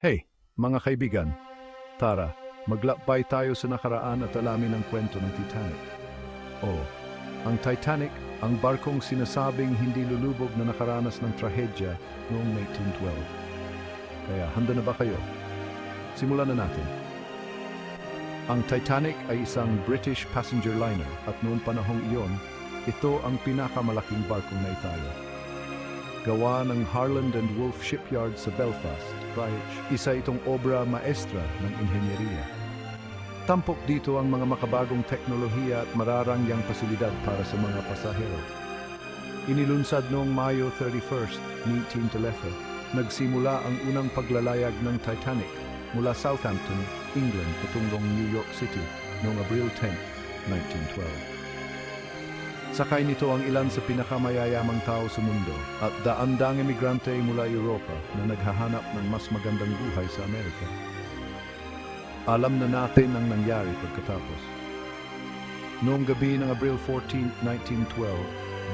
Hey, mga kaibigan, tara, maglakbay tayo sa nakaraan at alamin ang kwento ng Titanic. Oh, ang Titanic, ang barkong sinasabing hindi lulubog na nakaranas ng trahedya noong 1912. Kaya handa na ba kayo? Simulan na natin. Ang Titanic ay isang British passenger liner at noong panahong iyon, ito ang pinakamalaking barkong naitala. Gawa ng Harland and Wolff Shipyard sa Belfast, Irish. Isa itong obra maestra ng inhenyeriya. Tampok dito ang mga makabagong teknolohiya at mararangyang pasilidad para sa mga pasahero. Inilunsad noong Mayo 31, 1911, nagsimula ang unang paglalayag ng Titanic mula Southampton, England patungong New York City noong Abril 10, 1912. Sakay nito ang ilan sa pinakamayayamang tao sa mundo at daan-daang emigrante mula Europa na naghahanap ng mas magandang buhay sa Amerika. Alam na natin ang nangyari pagkatapos. Noong gabi ng Abril 14, 1912,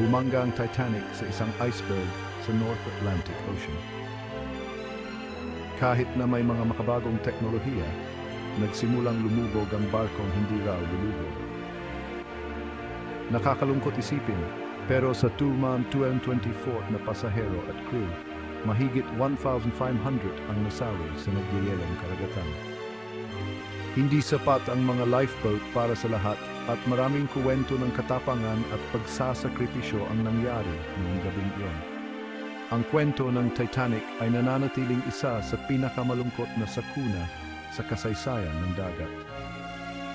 bumangga ang Titanic sa isang iceberg sa North Atlantic Ocean. Kahit na may mga makabagong teknolohiya, nagsimulang lumubog ang barkong hindi raw lulubog. Nakakalungkot isipin, pero sa 224 na pasahero at crew, mahigit 1,500 ang nasawi sa nagyayelong karagatan. Hindi sapat ang mga lifeboat para sa lahat at maraming kuwento ng katapangan at pagsasakripisyo ang nangyari noong gabing iyon. Ang kwento ng Titanic ay nananatiling isa sa pinakamalungkot na sakuna sa kasaysayan ng dagat.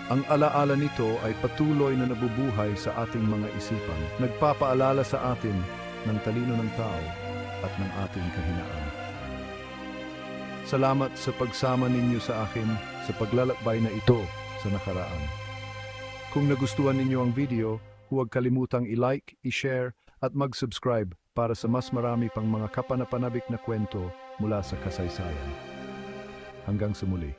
Ang alaala nito ay patuloy na nabubuhay sa ating mga isipan, nagpapaalala sa atin ng talino ng tao at ng ating kahinaan. Salamat sa pagsama ninyo sa akin sa paglalakbay na ito sa nakaraan. Kung nagustuhan ninyo ang video, huwag kalimutang i-like, i-share at mag-subscribe para sa mas marami pang mga kapanapanabik na kwento mula sa kasaysayan. Hanggang sa muli.